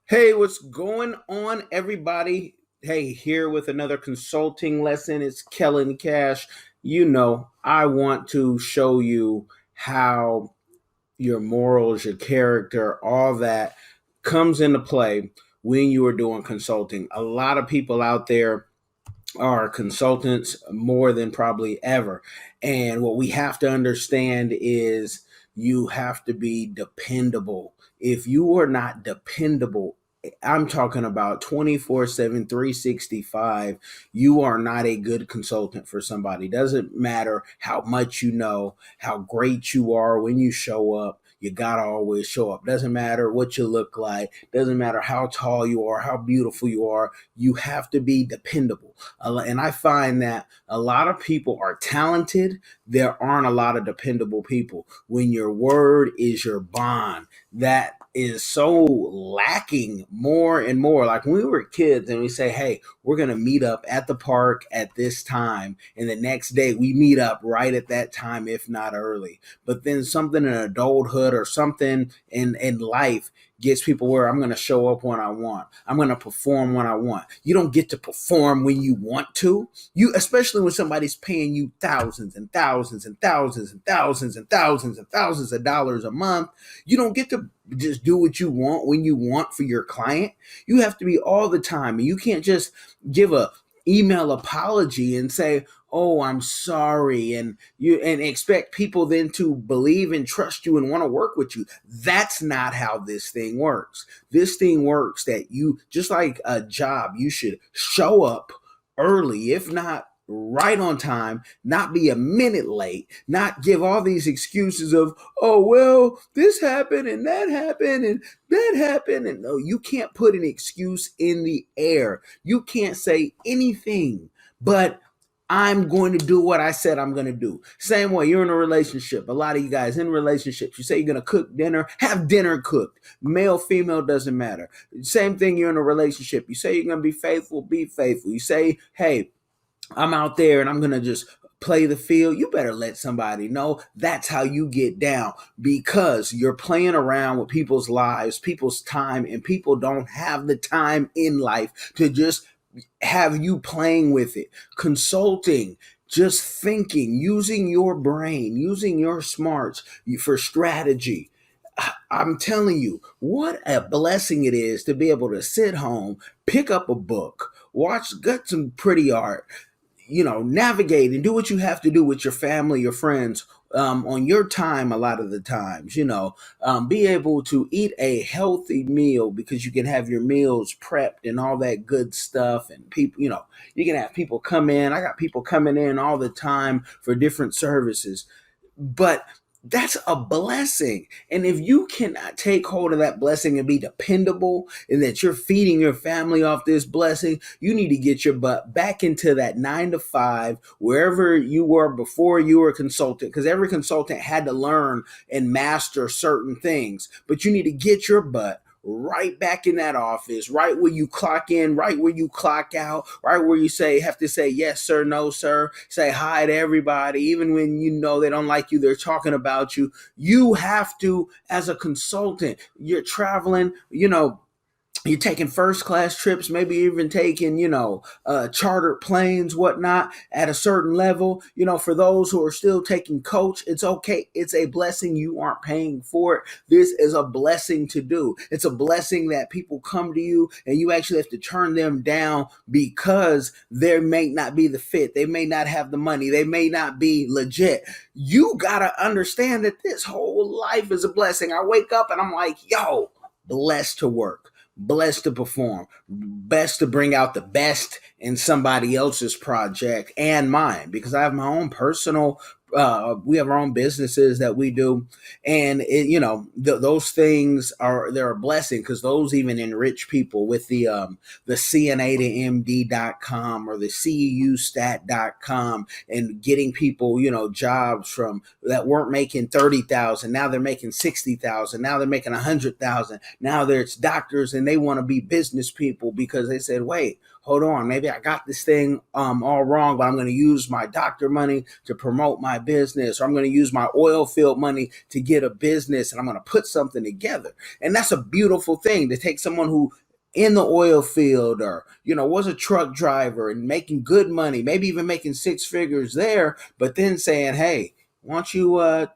Hey, what's going on, everybody? Hey, here with another consulting lesson. It's Kellen Cash. I want to show you how your morals, your character, all that comes into play when you are doing consulting. A lot of people out there are consultants more than probably ever. And what we have to understand is you have to be dependable. If you are not dependable, I'm talking about 24/7, 365. You are not a good consultant for somebody. Doesn't matter how much you know, how great you are when you show up. You gotta always show up. Doesn't matter what you look like. Doesn't matter how tall you are, how beautiful you are. You have to be dependable. And I find that a lot of people are talented. There aren't a lot of dependable people. When your word is your bond, that is so lacking more and more. Like when we were kids and we say, hey, we're going to meet up at the park at this time. And the next day we meet up right at that time, if not early. But then something in adulthood or something in life gets people where I'm going to show up when I want. I'm going to perform when I want. You don't get to perform when you want to. You, especially when somebody's paying you thousands and thousands and thousands and thousands and thousands and thousands of dollars a month. You don't get to just do what you want when you want for your client. You have to be all the time. And you can't just give a email apology and say, oh, I'm sorry, and expect people then to believe and trust you and want to work with you. That's not how this thing works. This thing works that you, just like a job, you should show up early, if not right on time, not be a minute late, not give all these excuses of, oh, well, this happened and that happened. And no, you can't put an excuse in the air. You can't say anything but I'm going to do what I said I'm going to do. Same way, you're in a relationship. A lot of you guys in relationships, you say you're going to cook dinner, have dinner cooked. Male, female, doesn't matter. Same thing, you're in a relationship. You say you're going to be faithful, be faithful. You say, hey, I'm out there and I'm going to just play the field. You better let somebody know that's how you get down, because you're playing around with people's lives, people's time, and people don't have the time in life to just have you playing with it. Consulting, just thinking, using your brain, using your smarts for strategy. I'm telling you, what a blessing it is to be able to sit home, pick up a book, get some pretty art, navigate and do what you have to do with your family, your friends, on your time. A lot of the times, be able to eat a healthy meal, because you can have your meals prepped and all that good stuff. And people, you can have people come in. I got people coming in all the time for different services, but that's a blessing. And if you cannot take hold of that blessing and be dependable, and that you're feeding your family off this blessing, you need to get your butt back into that 9 to 5, wherever you were before you were a consultant, because every consultant had to learn and master certain things. But you need to get your butt right back in that office, right where you clock in, right where you clock out, right where you have to say yes sir, no sir, say hi to everybody, even when you know they don't like you, they're talking about you. You have to, as a consultant, you're traveling, you're taking first class trips, maybe even taking, chartered planes, whatnot, at a certain level. For those who are still taking coach, it's okay. It's a blessing. You aren't paying for it. This is a blessing to do. It's a blessing that people come to you and you actually have to turn them down because they may not be the fit. They may not have the money. They may not be legit. You got to understand that this whole life is a blessing. I wake up and I'm like, yo, blessed to work, blessed to perform, best to bring out the best in somebody else's project and mine, because I have my own personal, we have our own businesses that we do. And those things they're a blessing, because those even enrich people with the CNA to MD.com or the CEUstat.com, and getting people, jobs from that weren't making 30,000. Now they're making 60,000. Now they're making 100,000. Now there's doctors and they want to be business people because they said, wait, hold on, maybe I got this thing all wrong, but I'm going to use my doctor money to promote my business, or I'm going to use my oil field money to get a business, and I'm going to put something together. And that's a beautiful thing, to take someone who in the oil field, or was a truck driver and making good money, maybe even making six figures there, but then saying, hey, why don't you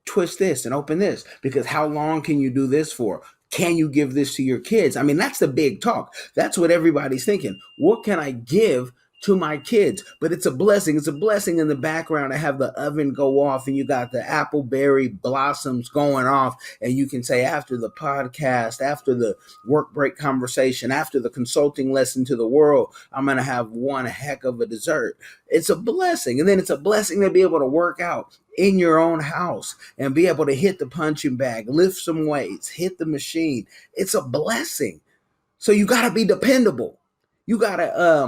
twist this and open this, because how long can you do this for? Can you give this to your kids? I mean, that's the big talk. That's what everybody's thinking. What can I give to my kids? But it's a blessing. It's a blessing in the background to have the oven go off and you got the appleberry blossoms going off, and you can say, after the podcast, after the work break conversation, after the consulting lesson to the world, I'm going to have one heck of a dessert. It's a blessing. And then it's a blessing to be able to work out in your own house and be able to hit the punching bag, lift some weights, hit the machine. It's a blessing. So you got to be dependable. You got to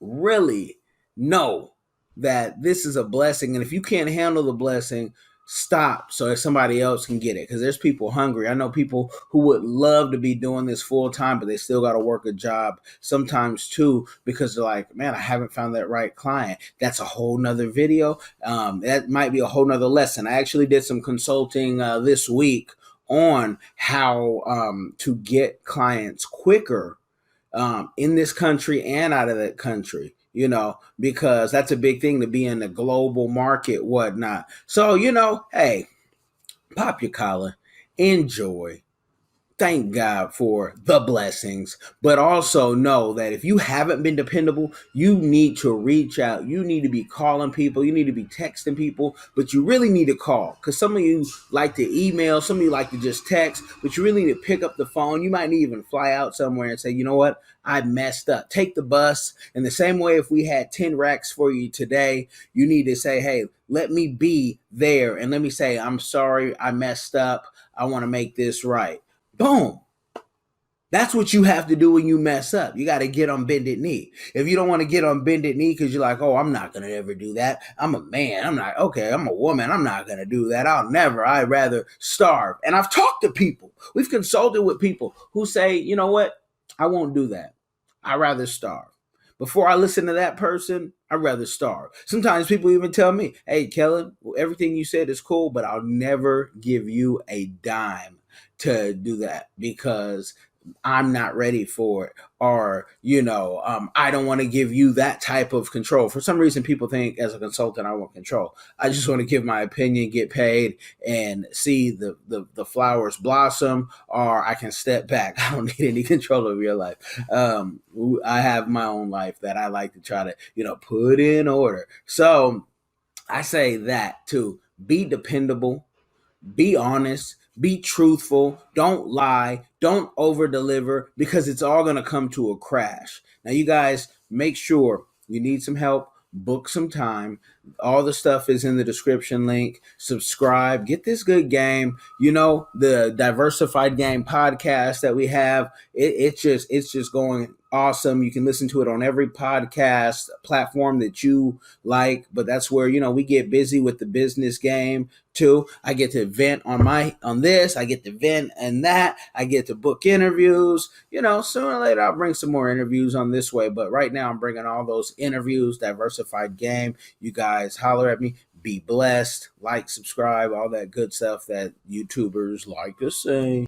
really know that this is a blessing. And if you can't handle the blessing, stop so that somebody else can get it, because there's people hungry. I know people who would love to be doing this full time, but they still got to work a job sometimes too, because they're like, man, I haven't found that right client. That's a whole nother video. That might be a whole nother lesson. I actually did some consulting this week on how to get clients quicker in this country and out of that country, because that's a big thing, to be in the global market, whatnot. So, hey, pop your collar, enjoy, thank God for the blessings, but also know that if you haven't been dependable, you need to reach out. You need to be calling people. You need to be texting people, but you really need to call, because some of you like to email, some of you like to just text, but you really need to pick up the phone. You might even fly out somewhere and say, you know what? I messed up. Take the bus. In the same way, if we had 10 racks for you today, you need to say, hey, let me be there. And let me say, I'm sorry, I messed up. I want to make this right. Boom. That's what you have to do when you mess up. You got to get on bended knee. If you don't want to get on bended knee because you're like, oh, I'm not going to ever do that. I'm a man. I'm not, okay, I'm a woman. I'm not going to do that. I'd rather starve. And I've talked to people. We've consulted with people who say, you know what? I won't do that. I'd rather starve. Before I listen to that person, I'd rather starve. Sometimes people even tell me, hey, Kellen, everything you said is cool, but I'll never give you a dime to do that because I'm not ready for it. Or, I don't want to give you that type of control. For some reason, people think as a consultant, I want control. I just want to give my opinion, get paid, and see the flowers blossom, or I can step back. I don't need any control over your life. I have my own life that I like to try to, put in order. So I say that to be dependable, be honest, be truthful, don't lie, don't over deliver, because it's all going to come to a crash. Now, you guys, make sure you need some help, book some time. All the stuff is in the description link. Subscribe, get this good game. The Diversified Game podcast that we have, it's just going awesome. You can listen to it on every podcast platform that you like, but that's where, we get busy with the business game too. I get to vent on this, I get to vent and that, I get to book interviews. Sooner or later I'll bring some more interviews on this way, but right now I'm bringing all those interviews, Diversified Game. You guys holler at me. Be blessed, like, subscribe, all that good stuff that YouTubers like to say.